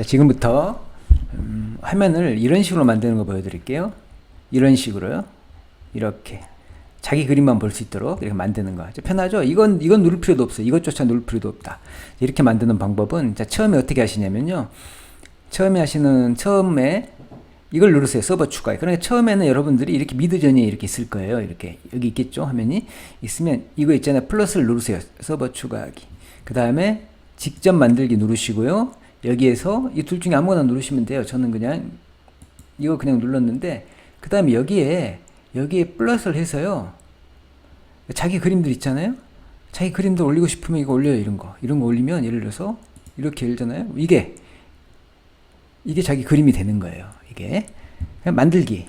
지금부터 화면을 이런 식으로 만드는 거 보여드릴게요. 이런 식으로요. 이렇게 자기 그림만 볼 수 있도록 이렇게 만드는 거. 편하죠? 이건 누를 필요도 없어요. 이것조차 누를 필요도 없다. 이렇게 만드는 방법은, 자, 처음에 어떻게 하시냐면요. 처음에 이걸 누르세요. 서버 추가. 그러니까 처음에는 여러분들이 이렇게 미드전이 이렇게 있을 거예요. 이렇게 여기 있겠죠? 화면이 있으면 이거 있잖아요. 플러스를 누르세요. 서버 추가하기. 그 다음에 직접 만들기 누르시고요. 여기에서 이 둘 중에 아무거나 누르시면 돼요. 저는 그냥 이거 그냥 눌렀는데, 그 다음에 여기에 플러스를 해서요. 자기 그림들 있잖아요. 자기 그림들 올리고 싶으면 이거 올려요. 이런 거 올리면, 예를 들어서 이렇게 열잖아요. 이게 자기 그림이 되는 거예요. 이게 그냥 만들기.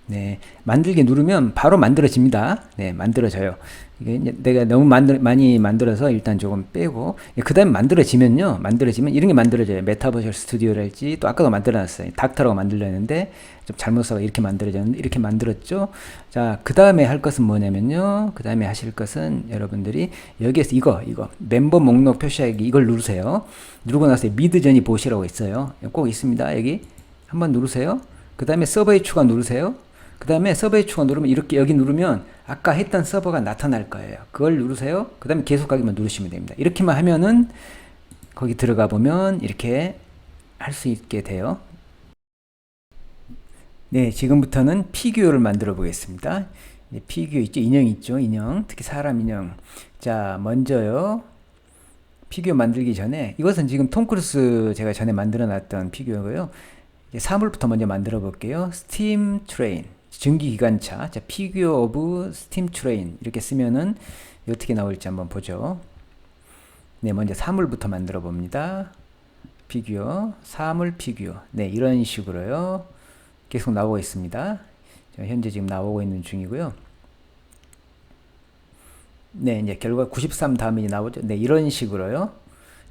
네, 만들기 누르면 바로 만들어집니다. 네, 만들어져요. 이게 내가 너무 많이 만들어서 일단 조금 빼고, 그 다음에 만들어지면 이런 게 만들어져요. 메타버셜 스튜디오랄지, 또 아까도 만들어놨어요. 닥터라고 만들려는데 좀 잘못 써서 이렇게 만들어졌는데, 이렇게 만들었죠. 자, 그 다음에 할 것은 뭐냐면요. 그 다음에 하실 것은 여러분들이 여기에서 이거 멤버 목록 표시하기, 이걸 누르세요. 누르고 나서 미드저니 보시라고 있어요. 꼭 있습니다. 여기 한번 누르세요. 그 다음에 서버의 추가 누르세요. 그 다음에 서버의 추가 누르면 이렇게, 여기 누르면 아까 했던 서버가 나타날 거예요. 그걸 누르세요. 그 다음에 계속하기만 누르시면 됩니다. 이렇게만 하면은 거기 들어가 보면 이렇게 할 수 있게 돼요. 네, 지금부터는 피규어를 만들어 보겠습니다. 피규어 있죠? 인형 있죠? 인형. 특히 사람 인형. 자, 먼저요. 피규어 만들기 전에, 이것은 지금 톰 크루스 제가 전에 만들어 놨던 피규어고요. 사물부터 먼저 만들어 볼게요. 스팀 트레인. 증기기관차. 자, 피규어 오브 스팀 트레인. 이렇게 쓰면은 어떻게 나올지 한번 보죠. 네, 먼저 사물부터 만들어 봅니다. 피규어, 사물 피규어. 네, 이런 식으로요. 계속 나오고 있습니다. 현재 지금 나오고 있는 중이고요. 네, 이제 결과 93 다음에 나오죠. 네, 이런 식으로요.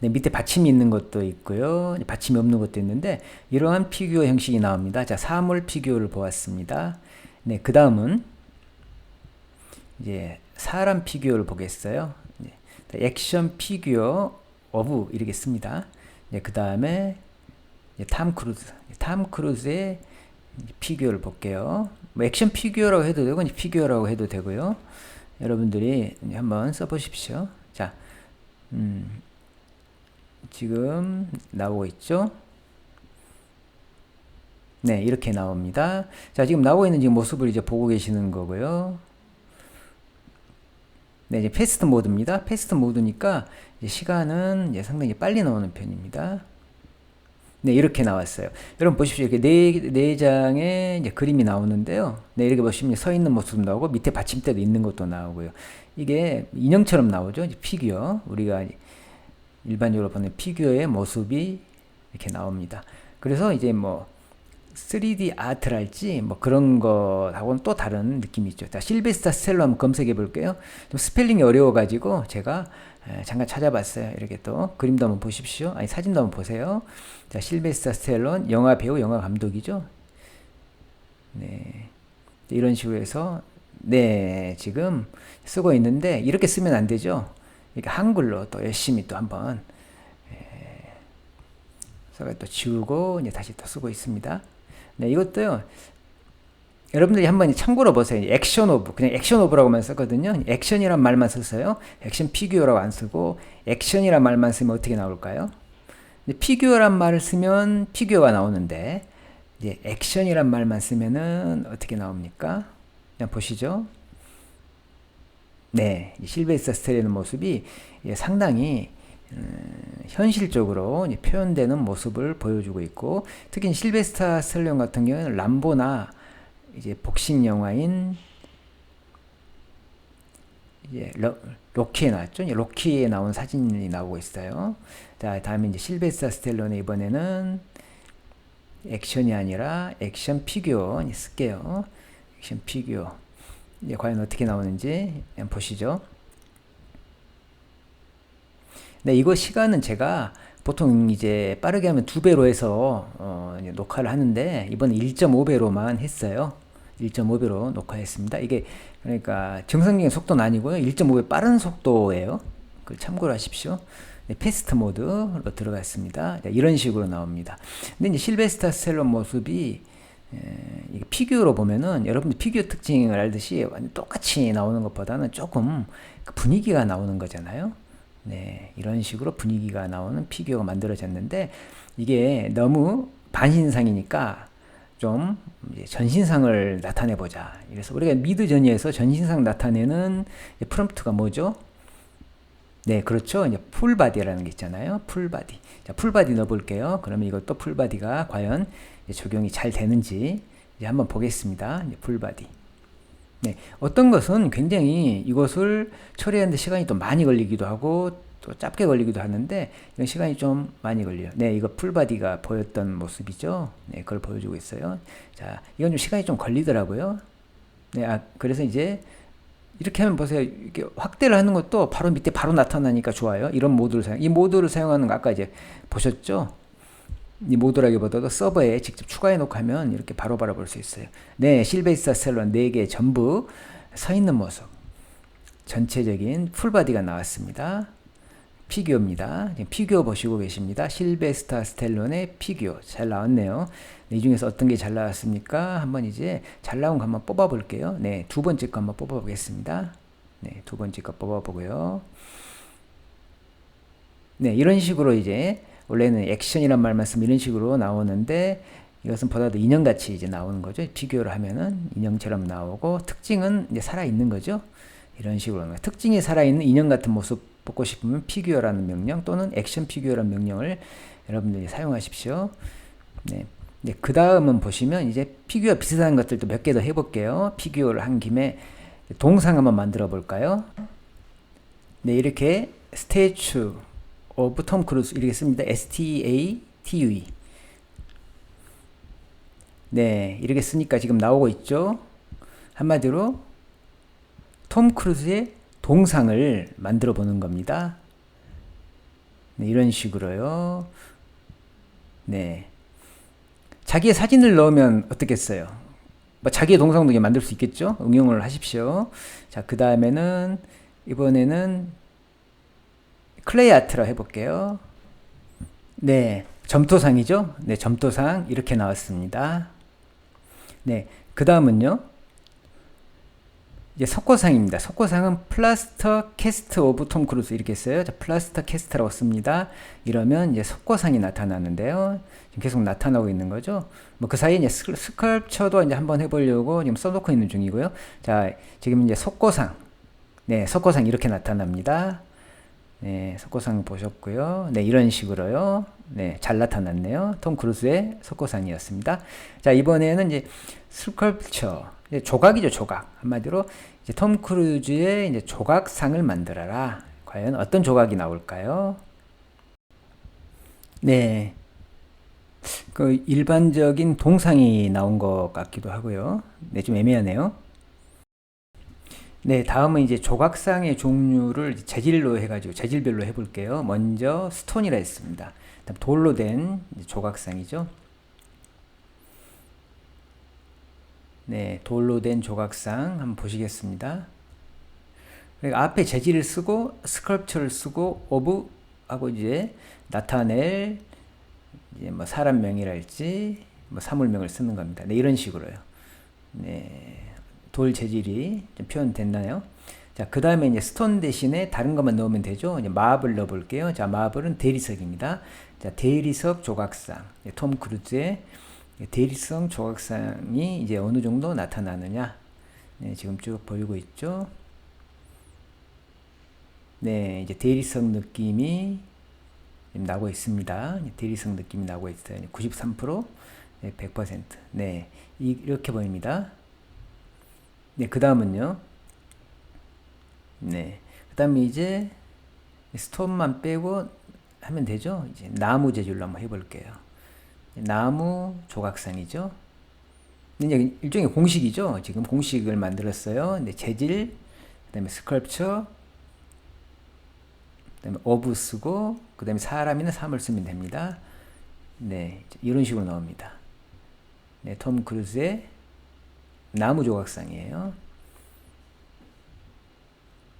네, 밑에 받침이 있는 것도 있고요. 받침이 없는 것도 있는데, 이러한 피규어 형식이 나옵니다. 자, 사물 피규어를 보았습니다. 네, 그 다음은 이제 사람 피규어를 보겠어요. 네, 액션 피규어 오브 이렇게 씁니다. 네, 그 다음에 탐 크루즈의 피규어를 볼게요. 뭐 액션 피규어라고 해도 되고, 피규어라고 해도 되고요. 여러분들이 한번 써보십시오. 자, 지금 나오고 있죠? 네, 이렇게 나옵니다. 자, 지금 나오고 있는 지금 모습을 이제 보고 계시는 거고요. 네, 이제 패스트 모드입니다. 패스트 모드니까 이제 시간은 이제 상당히 빨리 나오는 편입니다. 네, 이렇게 나왔어요. 여러분 보십시오. 이렇게 네 장의 이제 그림이 나오는데요. 네, 이렇게 보시면 서 있는 모습 나오고, 밑에 받침대도 있는 것도 나오고요. 이게 인형처럼 나오죠. 이제 피규어. 우리가 일반적으로 보는 피규어의 모습이 이렇게 나옵니다. 그래서 이제 뭐 3D 아트랄지 뭐 그런 거하고는 또 다른 느낌이 있죠. 자, 실베스타 스텔론 한번 검색해 볼게요. 좀 스펠링이 어려워가지고 제가 잠깐 찾아봤어요. 이렇게 또 그림도 한번 보십시오. 아니, 사진도 한번 보세요. 자, 실베스타 스텔론 영화 배우, 영화 감독이죠. 네, 이런 식으로 해서 네, 지금 쓰고 있는데, 이렇게 쓰면 안 되죠. 이렇게 한글로 또 열심히 또 한번 또 지우고 이제 다시 또 쓰고 있습니다. 네, 이것도요. 여러분들이 한번 참고로 보세요. 액션 오브, 그냥 액션 오브라고만 썼거든요. 액션이란 말만 썼어요. 액션 피규어라고 안 쓰고 액션이란 말만 쓰면 어떻게 나올까요? 피규어란 말을 쓰면 피규어가 나오는데, 이제 액션이란 말만 쓰면은 어떻게 나옵니까? 그냥 보시죠. 네, 실베스타 스텔리는 모습이 상당히 현실적으로 표현되는 모습을 보여주고 있고, 특히 실베스타 스텔론 같은 경우는 람보나 이제 복싱 영화인 이제 로키에 나왔죠. 로키에 나온 사진이 나오고 있어요. 자, 다음에 이제 실베스타 스텔론의 이번에는 액션이 아니라 액션 피규어 쓸게요. 액션 피규어. 이제 과연 어떻게 나오는지 한번 보시죠. 네, 이거 시간은 제가 보통 이제 빠르게 하면 2배로 해서 이제 녹화를 하는데, 이번에 1.5배로만 했어요. 1.5배로 녹화했습니다. 이게 그러니까 정상적인 속도는 아니고요. 1.5배 빠른 속도예요. 그 참고로 하십시오. 네, 패스트 모드로 들어갔습니다. 자, 이런 식으로 나옵니다. 근데 이제 실베스타 스텔론 모습이 이게 피규어로 보면은 여러분들 피규어 특징을 알듯이 완전 똑같이 나오는 것보다는 조금 그 분위기가 나오는 거잖아요. 네, 이런 식으로 분위기가 나오는 피규어가 만들어졌는데 이게 너무 반신상이니까 좀 이제 전신상을 나타내 보자. 그래서 우리가 미드저니에서 전신상 나타내는 프롬프트가 뭐죠? 네, 그렇죠. 이제 풀바디라는 게 있잖아요. 풀바디. 자, 풀바디 넣어볼게요. 그러면 이것도 풀바디가 과연 적용이 잘 되는지 이제 한번 보겠습니다. 이제 풀바디. 네, 어떤 것은 굉장히 이것을 처리하는데 시간이 또 많이 걸리기도 하고 또 짧게 걸리기도 하는데 이건 시간이 좀 많이 걸려요. 네, 이거 풀바디가 보였던 모습이죠. 네, 그걸 보여주고 있어요. 자, 이건 좀 시간이 좀 걸리더라고요. 네, 그래서 이제 이렇게 하면 보세요. 이렇게 확대를 하는 것도 바로 밑에 바로 나타나니까 좋아요. 이런 모드를 이 모드를 사용하는 거 아까 이제 보셨죠? 이 모드라기보다도 서버에 직접 추가해 놓고 하면 이렇게 바로바로 볼 수 있어요. 네, 실베스타 스텔론 4개 전부 서 있는 모습. 전체적인 풀바디가 나왔습니다. 피규어입니다. 지금 피규어 보시고 계십니다. 실베스타 스텔론의 피규어. 잘 나왔네요. 네, 이 중에서 어떤 게 잘 나왔습니까? 한번 이제 잘 나온 거 한번 뽑아 볼게요. 네, 두 번째 거 한번 뽑아 보겠습니다. 네, 두 번째 거 뽑아 보고요. 네, 이런 식으로 이제 원래는 액션이란 말만 쓰면 이런 식으로 나오는데 이것은 보다도 인형같이 이제 나오는 거죠. 피규어를 하면은 인형처럼 나오고 특징은 이제 살아있는 거죠. 이런 식으로 특징이 살아있는 인형 같은 모습 뽑고 싶으면 피규어라는 명령 또는 액션 피규어라는 명령을 여러분들이 사용하십시오. 네. 네, 그 다음은 보시면 이제 피규어 비슷한 것들도 몇 개 더 해볼게요. 피규어를 한 김에 동상 한번 만들어 볼까요? 네, 이렇게 스태츄 오브 톰 크루즈 이렇게 씁니다. STATUE. 네, 이렇게 쓰니까 지금 나오고 있죠. 한마디로 톰 크루즈의 동상을 만들어 보는 겁니다. 네, 이런 식으로요. 네. 자기의 사진을 넣으면 어떻겠어요? 뭐 자기의 동상도 만들 수 있겠죠? 응용을 하십시오. 자, 그 다음에는 이번에는 클레이 아트로 해볼게요. 네, 점토상이죠? 네, 점토상 이렇게 나왔습니다. 네, 그 다음은요. 이제 석고상입니다. 석고상은 플라스터 캐스트 오브 톰 크루즈 이렇게 써요. 자, 플라스터 캐스트라고 씁니다. 이러면 이제 석고상이 나타나는데요. 지금 계속 나타나고 있는 거죠. 뭐 그 사이에 이제 스컬프처도 이제 한번 해보려고 지금 써놓고 있는 중이고요. 자, 지금 이제 석고상. 네, 석고상 이렇게 나타납니다. 네, 석고상 보셨고요. 네, 이런 식으로요. 네, 잘 나타났네요. 톰 크루즈의 석고상이었습니다. 자, 이번에는 이제 스컬프처. 조각이죠, 조각. 한마디로 이제 톰 크루즈의 이제 조각상을 만들어라. 과연 어떤 조각이 나올까요? 네. 그 일반적인 동상이 나온 것 같기도 하고요. 네, 좀 애매하네요. 네, 다음은 이제 조각상의 종류를 재질로 해가지고 재질별로 해볼게요. 먼저 스톤이라 했습니다. 다음 돌로 된 조각상이죠. 네, 돌로 된 조각상 한번 보시겠습니다. 그러니까 앞에 재질을 쓰고 스컬프처를 쓰고 오브 하고 이제 나타낼 이제 뭐 사람명이랄지 뭐 사물명을 쓰는 겁니다. 네, 이런 식으로요. 네, 돌 재질이 좀 표현됐나요? 자, 그 다음에 이제 스톤 대신에 다른 것만 넣으면 되죠. 이제 마블 넣어볼게요. 자, 마블은 대리석입니다. 자, 대리석 조각상. 톰 크루즈의 대리석 조각상이 이제 어느 정도 나타나느냐. 네, 지금 쭉 보이고 있죠. 네, 이제 대리석 느낌이 나고 있습니다. 대리석 느낌이 나고 있어요. 93%, 네, 100%. 네, 이렇게 보입니다. 네, 그 다음은요. 네, 그 다음에 이제 스톤만 빼고 하면 되죠. 이제 나무 재질로 한번 해볼게요. 나무 조각상이죠. 이제 일종의 공식이죠. 지금 공식을 만들었어요. 근데 재질, 그 다음에 스컬프처, 그 다음에 오브 쓰고, 그 다음에 사람이나 사물 쓰면 됩니다. 네, 이런 식으로 나옵니다. 네, 톰 크루즈의 나무 조각상이에요.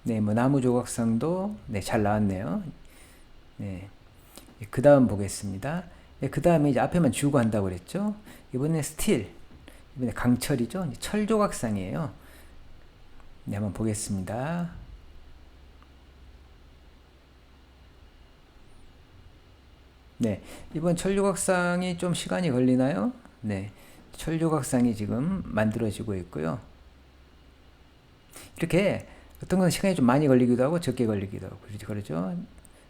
네, 뭐 나무 조각상도 네, 잘 나왔네요. 네. 그 다음 보겠습니다. 네, 그 다음에 이제 앞에만 지우고 한다고 그랬죠. 이번에 스틸. 이번에 강철이죠. 철 조각상이에요. 네, 한번 보겠습니다. 네, 이번 철 조각상이 좀 시간이 걸리나요? 네, 철 조각상이 지금 만들어지고 있고요. 이렇게 어떤 건 시간이 좀 많이 걸리기도 하고 적게 걸리기도 하고 그러죠.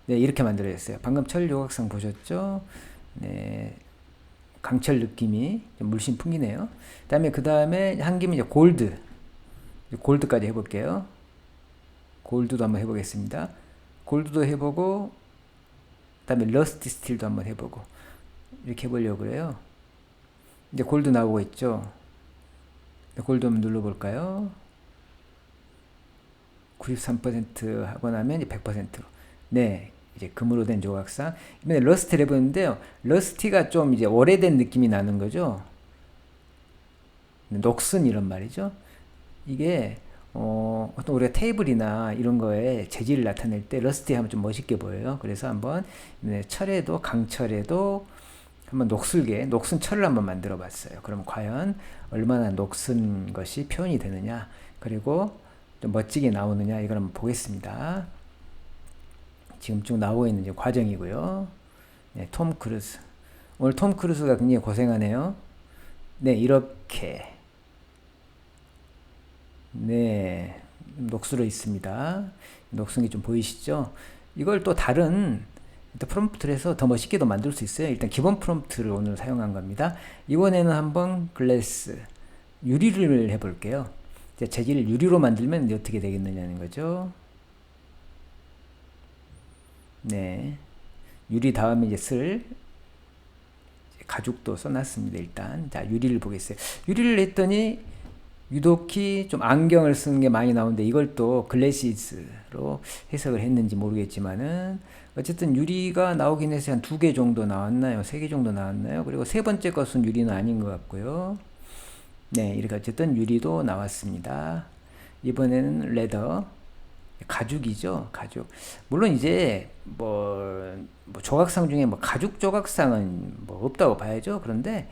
네, 이렇게 만들어졌어요. 방금 철 조각상 보셨죠? 네, 강철 느낌이 물씬 풍기네요. 그 다음에 한 김에 이제 골드까지 해볼게요. 골드도 한번 해보겠습니다. 골드도 해보고, 그 다음에 러스티 스틸도 한번 해보고, 이렇게 해보려고 그래요. 이제 골드 나오고 있죠. 골드 한번 눌러볼까요? 93% 하고 나면 이제 100%로. 네, 이제 금으로 된 조각상. 이번에 러스티를 해보는데요. 러스티가 좀 이제 오래된 느낌이 나는 거죠. 녹슨 이런 말이죠. 이게 어떤 우리가 테이블이나 이런 거에 재질을 나타낼 때 러스티 하면 좀 멋있게 보여요. 그래서 한번 철에도 강철에도 한번 녹슨 철을 한번 만들어 봤어요. 그럼 과연 얼마나 녹슨 것이 표현이 되느냐, 그리고 좀 멋지게 나오느냐, 이걸 한번 보겠습니다. 지금 쭉 나오고 있는 이제 과정이고요. 네, 톰 크루즈. 오늘 톰 크루즈가 굉장히 고생하네요. 네, 이렇게. 네, 녹슬어 있습니다. 녹슨이 좀 보이시죠? 이걸 또 다른 프롬프트를 해서 더 멋있게도 만들 수 있어요. 일단 기본 프롬프트를 오늘 사용한 겁니다. 이번에는 한번 글래스, 유리를 해볼게요. 재질을 유리로 만들면 이제 어떻게 되겠느냐는 거죠. 네, 유리 다음에 이제 쓸 가죽도 써놨습니다. 일단 자, 유리를 보겠어요. 유리를 했더니 유독히 좀 안경을 쓰는 게 많이 나오는데, 이걸 또 글래시스로 해석을 했는지 모르겠지만은 어쨌든 유리가 나오긴 해서 한 2개 정도 나왔나요? 3개 정도 나왔나요? 그리고 세 번째 것은 유리는 아닌 것 같고요. 네, 이렇게 어쨌든 유리도 나왔습니다. 이번에는 레더, 가죽이죠. 가죽. 물론 이제 뭐 조각상 중에 뭐 가죽 조각상은 뭐 없다고 봐야죠. 그런데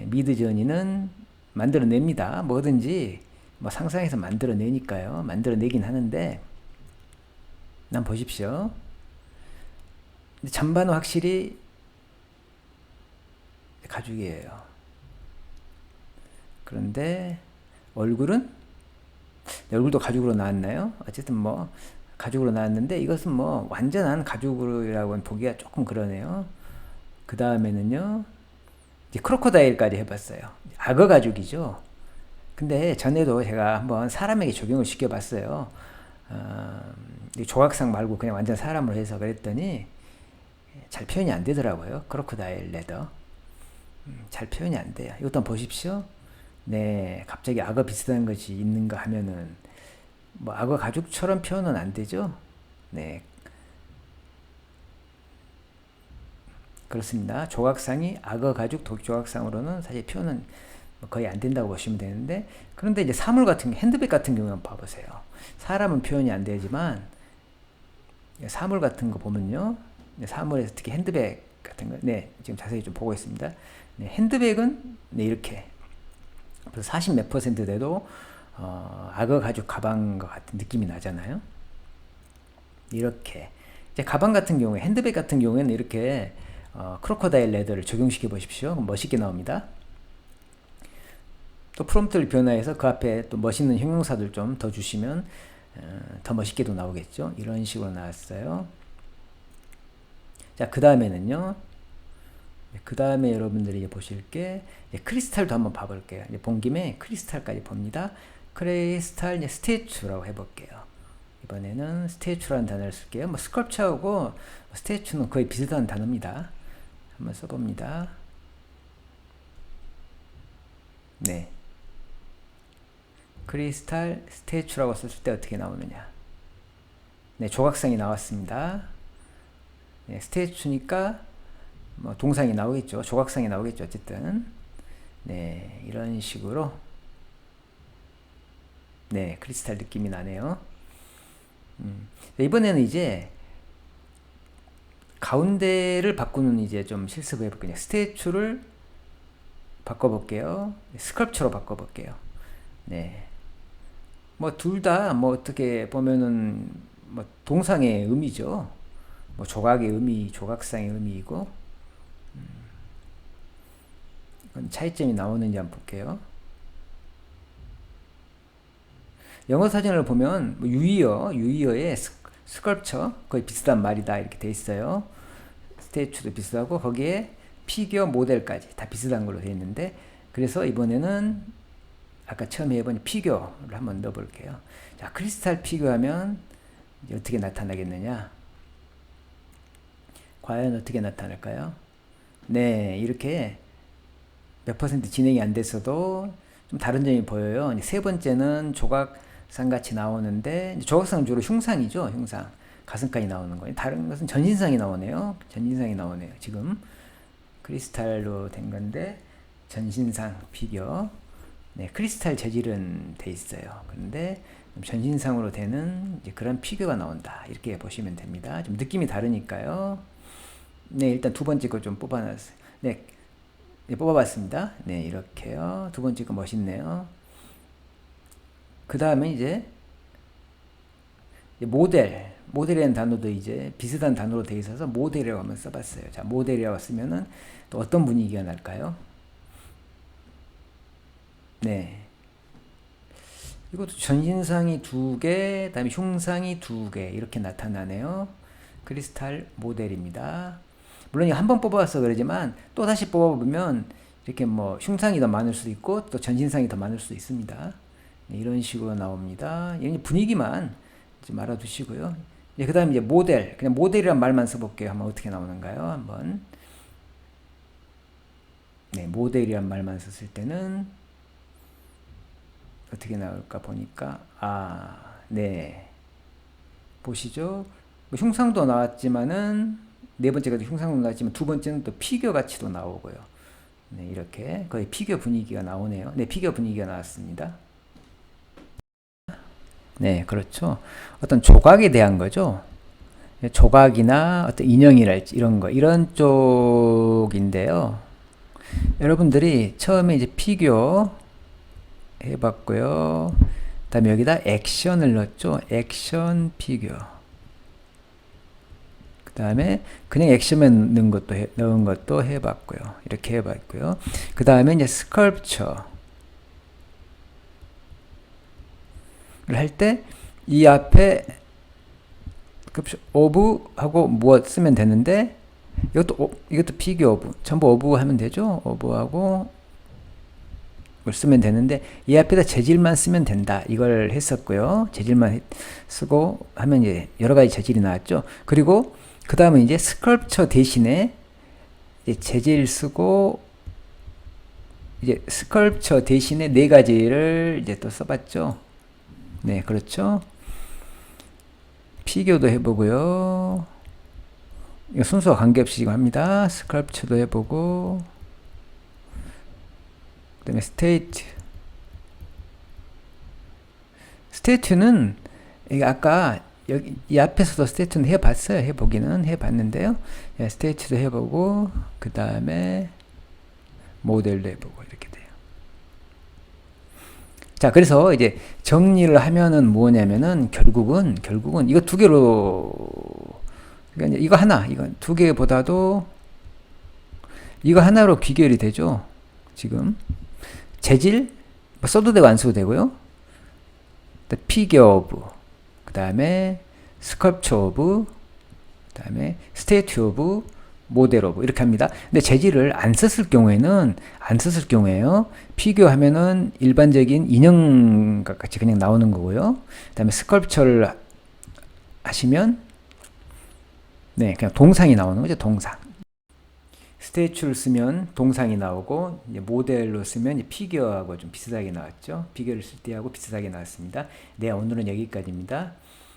미드저니는 만들어냅니다. 뭐든지 뭐 상상해서 만들어내니까요. 만들어내긴 하는데, 난 보십시오. 잠바는 확실히 가죽이에요. 그런데 얼굴은, 얼굴도 가죽으로 나왔나요? 어쨌든 뭐 가죽으로 나왔는데, 이것은 뭐 완전한 가죽이라고는 보기가 조금 그러네요. 그 다음에는요, 이제 크로코다일까지 해봤어요. 악어 가죽이죠. 근데 전에도 제가 한번 사람에게 적용을 시켜봤어요. 조각상 말고 그냥 완전 사람으로 해서 그랬더니 잘 표현이 안 되더라고요. 크로코다일 레더. 잘 표현이 안 돼요. 이것도 한번 보십시오. 네, 갑자기 악어 비슷한 것이 있는가 하면은 뭐 악어 가죽처럼 표현은 안 되죠. 네, 그렇습니다. 조각상이 악어 가죽 조각상으로는 사실 표현은 거의 안 된다고 보시면 되는데, 그런데 이제 사물 같은 게, 핸드백 같은 경우는 봐보세요. 사람은 표현이 안 되지만 사물 같은 거 보면요, 사물에서 특히 핸드백 같은 거, 네, 지금 자세히 좀 보고 있습니다. 네, 핸드백은 네, 이렇게 40 몇 퍼센트 돼도 악어 가죽 가방 같은 느낌이 나잖아요. 이렇게 이제 가방 같은 경우에, 핸드백 같은 경우에는 이렇게 크로코다일 레더를 적용시켜 보십시오. 그럼 멋있게 나옵니다. 또 프롬프트를 변화해서 그 앞에 또 멋있는 형용사들 좀 더 주시면 더 멋있게도 나오겠죠. 이런 식으로 나왔어요. 자, 그 다음에는요, 그 다음에 여러분들이 보실 게 크리스탈도 한번 봐볼게요. 이제 본 김에 크리스탈까지 봅니다. 크리스탈 스태츄라고 해볼게요. 이번에는 스태츄라는 단어를 쓸게요. 뭐 스컬프처하고 스태츄는 거의 비슷한 단어입니다. 한번 써봅니다. 네, 크리스탈 스태츄라고 썼을 때 어떻게 나오느냐. 네, 조각상이 나왔습니다. 네, 스태츄니까 뭐 동상이 나오겠죠. 조각상이 나오겠죠. 어쨌든 네, 이런 식으로 네, 크리스탈 느낌이 나네요. 이번에는 이제 가운데를 바꾸는 이제 좀 실습을 해볼게요. 스태츄를 바꿔볼게요. 스컬프처로 바꿔볼게요. 네. 뭐 둘 다 뭐 어떻게 보면은 뭐 동상의 의미죠. 뭐 조각의 의미, 조각상의 의미이고, 이건 차이점이 나오는지 한번 볼게요. 영어 사전을 보면 뭐 유이어의 스컬프처 거의 비슷한 말이다 이렇게 돼 있어요. 스태츄도 비슷하고 거기에 피규어 모델까지 다 비슷한 걸로 돼 있는데, 그래서 이번에는 아까 처음에 해본 피규어를 한번 넣어볼게요. 자, 크리스탈 피규어하면 이제 어떻게 나타나겠느냐? 과연 어떻게 나타날까요? 네, 이렇게 몇 퍼센트 진행이 안 됐어도 좀 다른 점이 보여요. 세 번째는 조각상 같이 나오는데, 조각상은 주로 흉상이죠. 흉상. 가슴까지 나오는 거예요. 다른 것은 전신상이 나오네요. 전신상이 나오네요. 지금 크리스탈로 된 건데 전신상 피규어. 네, 크리스탈 재질은 돼 있어요. 그런데 전신상으로 되는 이제 그런 피규어가 나온다. 이렇게 보시면 됩니다. 좀 느낌이 다르니까요. 네, 일단 두 번째 거 좀 뽑아놨어요. 네, 네, 뽑아봤습니다. 네, 이렇게요. 두 번째 거 멋있네요. 그 다음에 이제 모델이라는 단어도 이제 비슷한 단어로 되어 있어서 모델이라고 한번 써봤어요. 자, 모델이라고 쓰면은 또 어떤 분위기가 날까요? 네. 이것도 전신상이 두 개, 그다음에 흉상이 두 개 이렇게 나타나네요. 크리스탈 모델입니다. 물론 한 번 뽑아서 그러지만 또 다시 뽑아보면 이렇게 뭐 흉상이 더 많을 수도 있고 또 전신상이 더 많을 수도 있습니다. 네, 이런 식으로 나옵니다. 이런 분위기만 좀 알아두시고요. 네, 그 다음에 이제 모델, 그냥 모델이란 말만 써볼게요. 한번 어떻게 나오는가요? 한번. 네, 모델이란 말만 썼을 때는 어떻게 나올까 보니까, 네. 보시죠. 뭐 흉상도 나왔지만은, 네 번째가 흉상도 나왔지만, 두 번째는 또 피규어 같이도 나오고요. 네, 이렇게 거의 피규어 분위기가 나오네요. 네, 피규어 분위기가 나왔습니다. 네, 그렇죠. 어떤 조각에 대한 거죠. 조각이나 어떤 인형이랄지 이런 거, 이런 쪽인데요. 여러분들이 처음에 이제 피규어 해봤고요. 다음에 여기다 액션을 넣었죠. 액션 피규어. 그 다음에 그냥 액션만 넣은 것도 해봤고요. 이렇게 해봤고요. 그 다음에 이제 스컬프처 할 때 이 앞에 오브 하고 무엇 쓰면 되는데, 이것도 피규어 오브, 전부 오브 하면 되죠. 오브하고 쓰면 되는데 이 앞에다 재질만 쓰면 된다. 이걸 했었고요. 재질만 쓰고 하면 이제 여러 가지 재질이 나왔죠. 그리고 그 다음에 이제 스컬프처 대신에 이제 재질 쓰고 이제 스컬프처 대신에 네 가지를 이제 또 써봤죠. 네, 그렇죠. 피규어도 해보고요. 이거 순서와 관계없이 지금 합니다. 스컬프처도 해보고, 그 다음에 스태츄는 이게 아까 여기 이 앞에서도 스태츄는 해봤어요. 해보기는 해봤는데요. 스태츄도 해보고 그 다음에 모델도 해보고 이렇게 돼요. 자, 그래서 이제 정리를 하면은 뭐냐면은 결국은 이거 두 개로, 그러니까 이거 하나, 이거 두 개보다도 이거 하나로 귀결이 되죠. 지금 재질 뭐 써도 되고 안 써도 되고요. 피규어 오브, 그 다음에 스컬프처 오브, 그 다음에 스태츄 오브, 모델 오브 이렇게 합니다. 근데 재질을 안 썼을 경우에요. 피규어 하면은 일반적인 인형과 같이 그냥 나오는 거고요. 그 다음에 스컬프처를 하시면 네, 그냥 동상이 나오는 거죠. 동상. 스태츄를 쓰면 동상이 나오고, 이제 모델로 쓰면 이제 피규어하고 좀 비슷하게 나왔죠. 피규어를 쓸 때하고 비슷하게 나왔습니다. 네, 오늘은 여기까지입니다.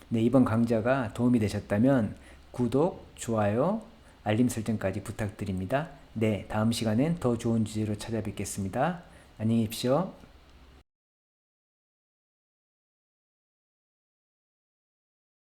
네, 이번 강좌가 도움이 되셨다면 구독, 좋아요, 알림 설정까지 부탁드립니다. 네, 다음 시간엔 더 좋은 주제로 찾아뵙겠습니다. 안녕히 계십시오.